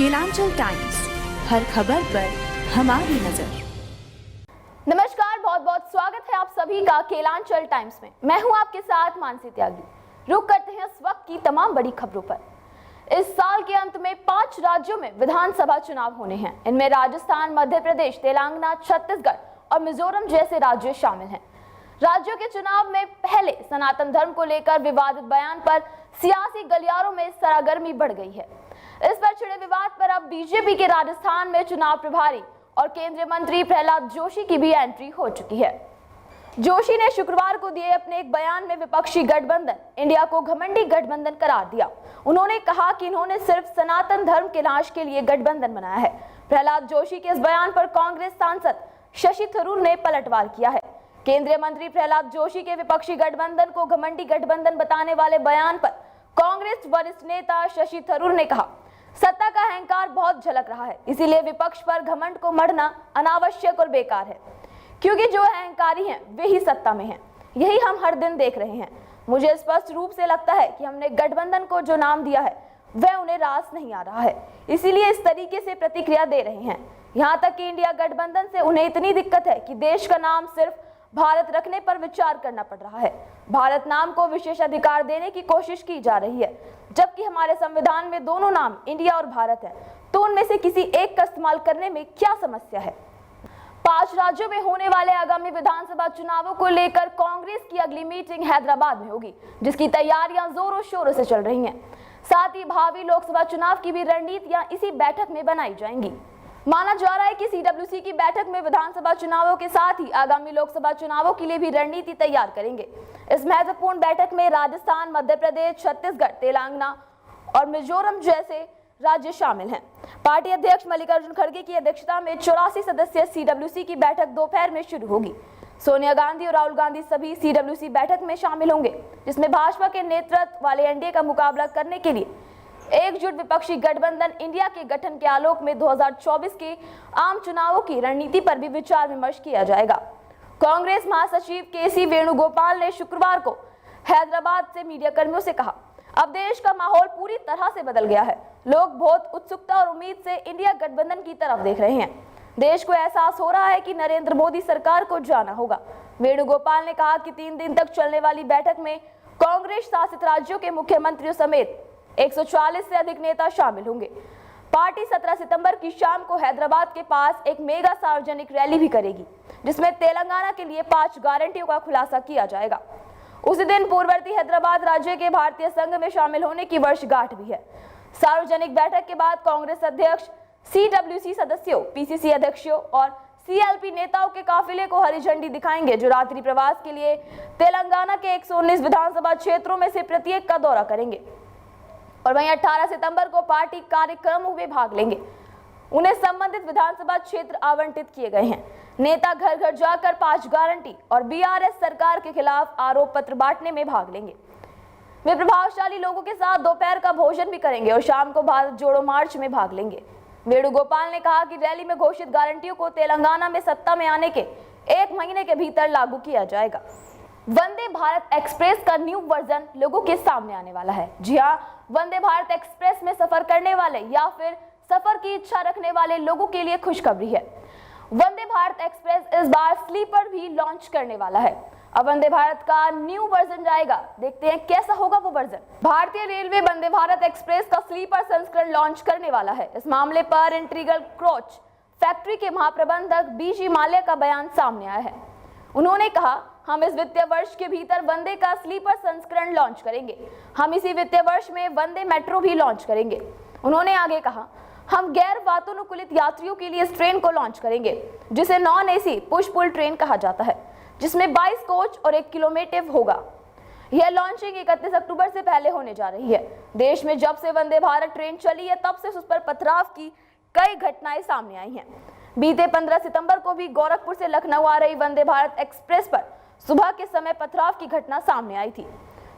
Kelanchal times, हर खबर पर हमारी नजर। नमस्कार, बहुत बहुत स्वागत है आप सभी का केलांचल टाइम्स में। मैं हूं आपके साथ मानसी त्यागी। रुक करते हैं इस वक्त की तमाम बड़ी खबरों पर। इस साल के अंत में 5 राज्यों में विधानसभा चुनाव होने हैं। इनमें राजस्थान, मध्य प्रदेश, तेलंगाना, छत्तीसगढ़ और मिजोरम जैसे राज्य शामिल हैं। राज्यों के चुनाव में पहले सनातन धर्म को लेकर विवादित बयान पर सियासी गलियारों में सरगर्मी बढ़ गई है। इस पर छिड़े विवाद पर अब बीजेपी के राजस्थान में चुनाव प्रभारी और केंद्रीय मंत्री प्रहलाद जोशी की भी एंट्री हो चुकी है। जोशी ने शुक्रवार को दिए अपने एक बयान में विपक्षी गठबंधन इंडिया को घमंडी गठबंधन करार दिया। उन्होंने कहा कि इन्होंने सिर्फ सनातन धर्म के नाश के लिए गठबंधन बनाया है। प्रहलाद जोशी के इस बयान पर कांग्रेस सांसद शशि थरूर ने पलटवार किया है। केंद्रीय मंत्री प्रहलाद जोशी के विपक्षी गठबंधन को घमंडी गठबंधन बताने वाले बयान पर कांग्रेस वरिष्ठ नेता शशि थरूर ने कहा, सत्ता का अहंकार बहुत झलक रहा है, इसीलिए विपक्ष पर घमंड को मढ़ना अनावश्यक और बेकार है, क्योंकि जो अहंकारी हैं वे ही सत्ता में हैं। यही हम हर दिन देख रहे हैं। मुझे स्पष्ट रूप से लगता है कि हमने गठबंधन को जो नाम दिया है वह उन्हें रास नहीं आ रहा है, इसीलिए इस तरीके से प्रतिक्रिया दे रहे हैं। यहाँ तक कि इंडिया गठबंधन से उन्हें इतनी दिक्कत है कि देश का नाम सिर्फ भारत रखने पर विचार करना पड़ रहा है। भारत नाम को विशेषाधिकार देने की कोशिश की जा रही है, जबकि हमारे संविधान में दोनों नाम इंडिया और भारत है, तो उनमें से किसी एक का इस्तेमाल करने में क्या समस्या है। 5 राज्यों में होने वाले आगामी विधानसभा चुनावों को लेकर कांग्रेस की अगली मीटिंग हैदराबाद में होगी, जिसकी तैयारियां जोरों शोरों से चल रही हैं। साथ ही भावी लोकसभा चुनाव की भी रणनीतियां इसी बैठक में बनाई जाएंगी। माना जा रहा है कि सीडब्ल्यूसी की बैठक में विधानसभा चुनावों के साथ ही आगामी लोकसभा चुनावों के लिए भी रणनीति तैयार करेंगे। इस महत्वपूर्ण बैठक में राजस्थान, मध्य प्रदेश, छत्तीसगढ़, तेलंगाना और मिजोरम जैसे राज्य शामिल हैं। पार्टी अध्यक्ष मल्लिकार्जुन खड़गे की अध्यक्षता में 84 सदस्यीय सीडब्ल्यूसी की बैठक दोपहर में शुरू होगी। सोनिया गांधी और राहुल गांधी सभी सीडब्ल्यूसी बैठक में शामिल होंगे, जिसमें भाजपा के नेतृत्व वाले एनडीए का मुकाबला करने के लिए एकजुट विपक्षी गठबंधन इंडिया के गठन के आलोक में 2024 के आम चुनावों की रणनीति पर भी विचार विमर्श किया जाएगा। कांग्रेस महासचिव केसी वेणुगोपाल ने शुक्रवार को हैदराबाद से मीडिया कर्मियों से कहा, अब देश का माहौल पूरी तरह से बदल गया है। लोग बहुत उत्सुकता और उम्मीद से इंडिया गठबंधन की तरफ देख रहे हैं। देश को एहसास हो रहा है कि नरेंद्र मोदी सरकार को जाना होगा। वेणुगोपाल ने कहा कि 3 दिन तक चलने वाली बैठक में कांग्रेस शासित राज्यों के मुख्यमंत्रियों समेत 140 से अधिक नेता शामिल होंगे। पार्टी 17 सितंबर की शाम को हैदराबाद के पास एक मेगा सार्वजनिक रैली भी करेगी, जिसमें तेलंगाना के लिए 5 गारंटियों का खुलासा किया जाएगा। उसी दिन पूर्ववर्ती हैदराबाद राज्य के भारतीय संघ में शामिल होने की वर्षगांठ भी है। सार्वजनिक बैठक के बाद कांग्रेस अध्यक्ष सीडब्ल्यूसी सदस्यों, पीसीसी अध्यक्षों और सीएलपी नेताओं के काफिले को हरी झंडी दिखाएंगे, जो रात्रि प्रवास के लिए तेलंगाना के 119 विधानसभा क्षेत्रों में से प्रत्येक का दौरा करेंगे और वहीं 18 सितंबर को पार्टी कार्यक्रमों में भाग लेंगे। उन्हें संबंधित विधानसभा क्षेत्र आवंटित किए गए हैं। नेता घर घर जाकर 5 गारंटी और बीआरएस सरकार के खिलाफ आरोप पत्र बांटने में भाग लेंगे। वे प्रभावशाली लोगों के साथ दोपहर का भोजन भी करेंगे और शाम को भारत जोड़ो मार्च में भाग लेंगे। वेणुगोपाल ने कहा कि रैली में घोषित गारंटियों को तेलंगाना में सत्ता में आने के 1 महीने के भीतर लागू किया जाएगा। वंदे भारत एक्सप्रेस का न्यू वर्जन लोगों के सामने आने वाला है। जी हां, वंदे भारत एक्सप्रेस में सफर करने वाले या फिर सफर की इच्छा रखने वाले लोगों के लिए खुशखबरी है। वंदे भारत एक्सप्रेस इस बार स्लीपर भी लॉन्च करने वाला है। अब वंदे भारत का न्यू वर्जन जाएगा, देखते हैं कैसा होगा वो वर्जन। भारतीय रेलवे वंदे भारत एक्सप्रेस का स्लीपर संस्करण लॉन्च करने वाला है। इस मामले पर इंटीग्रल कोच फैक्ट्री के महाप्रबंधक बीजी माल्या का बयान सामने आया है। उन्होंने कहा, हम इस वित्तीय वर्ष के भीतर वंदे का स्लीपर संस्करण लॉन्च करेंगे। हम इसी वित्तीय वर्ष में वंदे मेट्रो भी लॉन्च करेंगे। उन्होंने आगे कहा, हम गैर वातानुकूलित यात्रियों के लिए इस ट्रेन को लॉन्च करेंगे, जिसे non AC push pull train कहा जाता है, जिसमें 22 कोच और 1 किलोमीटर होगा। यह लॉन्चिंग 31 अक्टूबर से पहले होने जा रही है। देश में जब से वंदे भारत ट्रेन चली है, तब से उस पर पथराव की कई घटनाएं सामने आई हैं। बीते 15 सितंबर को भी गोरखपुर से लखनऊ आ रही वंदे भारत एक्सप्रेस पर सुबह के समय पथराव की घटना सामने आई थी।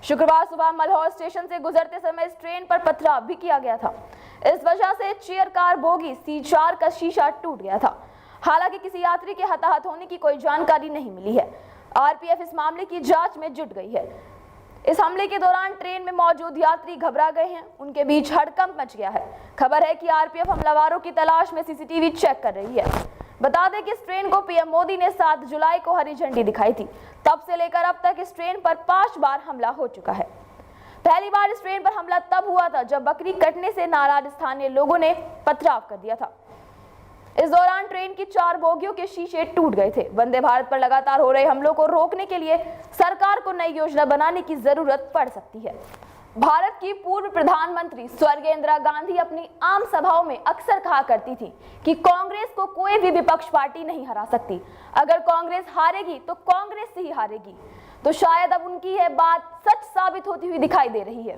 शुक्रवार सुबह मल्हौर स्टेशन से गुजरते समय इस ट्रेन पर पथराव भी किया गया था। इस वजह से चेयर कार बोगी C4 का शीशा टूट गया था। हालांकि किसी यात्री के हताहत होने की कोई जानकारी नहीं मिली है। आरपीएफ इस मामले की जांच में जुट गई है। इस हमले के दौरान ट्रेन में मौजूद यात्री घबरा गए हैं, उनके बीच हड़कंप मच गया है। खबर है कि आरपीएफ हमलावरों की तलाश में सीसीटीवी चेक कर रही है। बता दें कि इस ट्रेन को पीएम मोदी ने 7 जुलाई को हरी झंडी दिखाई थी। तब से लेकर अब तक इस ट्रेन पर 5 बार हमला हो चुका है। पहली बार इस ट्रेन पर हमला तब हुआ था जब बकरी कटने से नाराज स्थानीय लोगों ने पथराव कर दिया था। इस दौरान ट्रेन की 4 बोगियों के शीशे टूट गए थे। वंदे भारत पर लगातार हो रहे हमलों को रोकने के लिए सरकार को नई योजना बनाने की जरूरत पड़ सकती है। भारत की पूर्व प्रधानमंत्री स्वर्गीय इंदिरा गांधी अपनी आम सभाओं में अक्सर कहा करती थी कि कांग्रेस को कोई भी विपक्ष पार्टी नहीं हरा सकती। अगर कांग्रेस हारेगी तो कांग्रेस से ही हारेगी। तो शायद अब उनकी यह बात सच साबित होती हुई दिखाई दे रही है।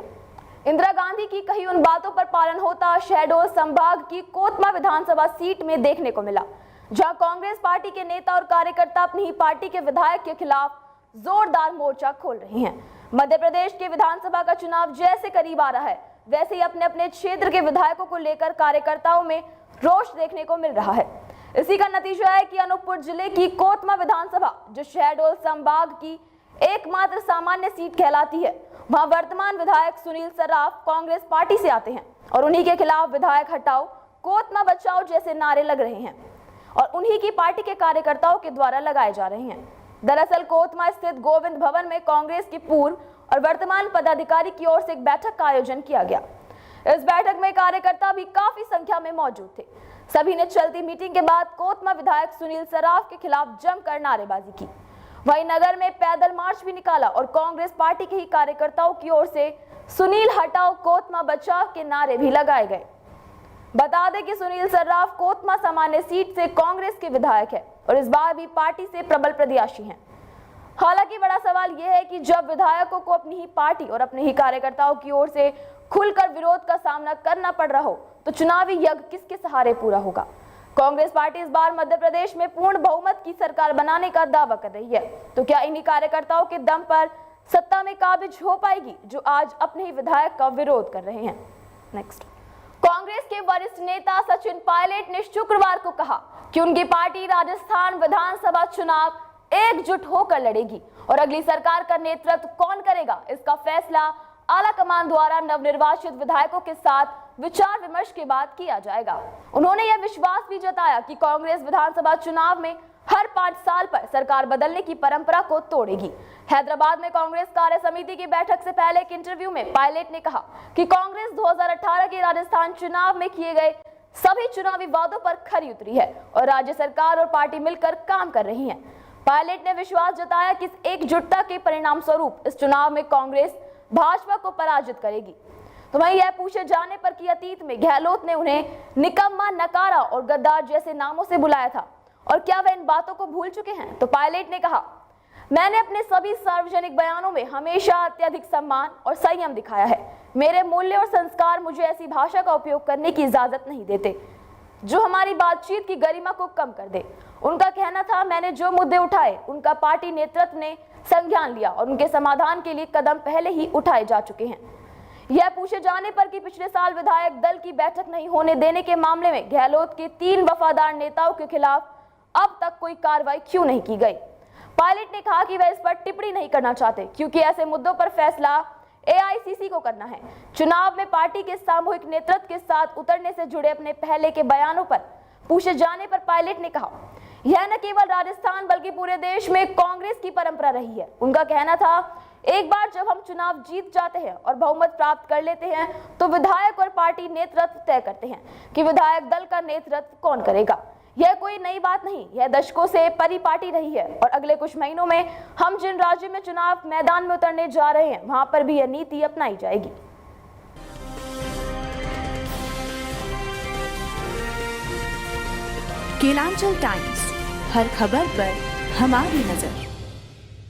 इंदिरा गांधी की कही उन बातों पर पालन होता शहडोल संभाग की कोतमा विधानसभा सीट में देखने को मिला, जहां कांग्रेस पार्टी के नेता और कार्यकर्ता अपनी ही पार्टी के विधायक के खिलाफ जोरदार मोर्चा खोल रहे हैं। मध्य प्रदेश के विधानसभा का चुनाव जैसे करीब आ रहा है, वैसे ही अपने अपने क्षेत्र के विधायकों को लेकर कार्यकर्ताओं में रोष देखने को मिल रहा है। इसी का नतीजा है कि अनूपपुर जिले की कोतमा विधानसभा, जो शहडोल संभाग की एकमात्र सामान्य सीट कहलाती है, वहां वर्तमान विधायक सुनील सर्राफ कांग्रेस पार्टी से आते हैं और उन्हीं के खिलाफ विधायक हटाओ, कोतमा बचाओ जैसे नारे लग रहे हैं और उन्हीं की पार्टी के कार्यकर्ताओं के द्वारा लगाए जा रहे हैं। दरअसल कोतमा स्थित गोविंद भवन में कांग्रेस की पूर्व और वर्तमान पदाधिकारी की ओर से एक बैठक का आयोजन किया गया। इस बैठक में कार्यकर्ता भी काफी संख्या में मौजूद थे। सभी ने चलती मीटिंग के बाद कोतमा विधायक सुनील सर्राफ के खिलाफ जमकर नारेबाजी की। वहीं नगर में पैदल मार्च भी निकाला और कांग्रेस पार्टी के ही कार्यकर्ताओं की ओर से सुनील हटाओ कोतमा बचाओ के नारे भी लगाए गए। बता दें कि सुनील सर्राफ कोतमा सामान्य सीट से कांग्रेस के विधायक है और इस बार भी पार्टी से प्रबल प्रत्याशी हैं। हालांकि बड़ा सवाल यह है कि जब विधायकों को अपनी ही पार्टी और अपने ही कार्यकर्ताओं की ओर से खुलकर विरोध का सामना करना पड़ रहा हो तो चुनावी यज्ञ किसके सहारे पूरा होगा। कांग्रेस पार्टी इस बार मध्य प्रदेश में पूर्ण बहुमत की सरकार बनाने का दावा कर रही है, तो क्या इन्हीं कार्यकर्ताओं के दम पर सत्ता में काबिज हो पाएगी जो आज अपने ही विधायक का विरोध कर रहे हैं। नेक्स्ट, कांग्रेस के वरिष्ठ नेता सचिन पायलट ने शुक्रवार को कहा कि उनकी पार्टी राजस्थान विधानसभा चुनाव एकजुट होकर लड़ेगी और अगली सरकार का नेतृत्व कौन करेगा, इसका फैसला आला कमान द्वारा नवनिर्वाचित विधायकों के साथ विचार विमर्श के बाद किया जाएगा। उन्होंने यह विश्वास भी जताया कि कांग्रेस विधानसभा चुनाव में हर 5 साल पर सरकार बदलने की परंपरा को तोड़ेगी। हैदराबाद में कांग्रेस कार्य समिति की बैठक से पहले एक इंटरव्यू में पायलट ने कहा कि कांग्रेस 2018 के राजस्थान चुनाव में किए गए सभी चुनावी वादों पर खरी उतरी है और राज्य सरकार और पार्टी मिलकर काम कर रही है। पायलट ने विश्वास जताया कि इस एकजुटता के परिणाम स्वरूप इस चुनाव में कांग्रेस भाजपा को पराजित करेगी। तो वहीं यह पूछे जाने पर कि अतीत में गहलोत ने उन्हें निकम्मा, नकारा और गद्दार जैसे नामों से बुलाया था और क्या वे इन बातों को भूल चुके हैं, तो पायलट ने कहा, मैंने अपने सभी सार्वजनिक बयानों में हमेशा अत्यधिक सम्मान और संयम दिखाया है। मेरे मूल्य और संस्कार मुझे ऐसी भाषा का उपयोग करने की इजाजत नहीं देते जो हमारी बातचीत की गरिमा को कम कर दे। उनका कहना था, मैंने जो मुद्दे उठाए उनका पार्टी नेतृत्व ने संज्ञान लिया और उनके समाधान के लिए कदम पहले ही उठाए जा चुके हैं। यह पूछे जाने पर कि पिछले साल विधायक दल की बैठक नहीं होने देने के मामले में गहलोत के 3 वफादार नेताओं के खिलाफ अब तक कोई कार्रवाई क्यों नहीं की गई, पायलट ने कहा कि वह इस पर टिप्पणी नहीं करना चाहते क्योंकि ऐसे मुद्दों पर फैसला एआईसीसी को करना है। चुनाव में पार्टी के सामूहिक नेतृत्व के साथ उतरने से जुड़े अपने पहले के बयानों पर पूछे जाने पर पायलट ने कहा, यह न केवल राजस्थान बल्कि पूरे देश में कांग्रेस की परंपरा रही है। उनका कहना था, एक बार जब हम चुनाव जीत जाते हैं और बहुमत प्राप्त कर लेते हैं तो विधायक और पार्टी नेतृत्व तय करते हैं कि विधायक दल का नेतृत्व कौन करेगा। यह कोई नई बात नहीं, यह दशकों से परिपाटी रही है और अगले कुछ महीनों में हम जिन राज्यों में चुनाव मैदान में उतरने जा रहे हैं वहां पर भी यह नीति अपनाई जाएगी। केलांचल टाइम्स, हर खबर पर हमारी नजर।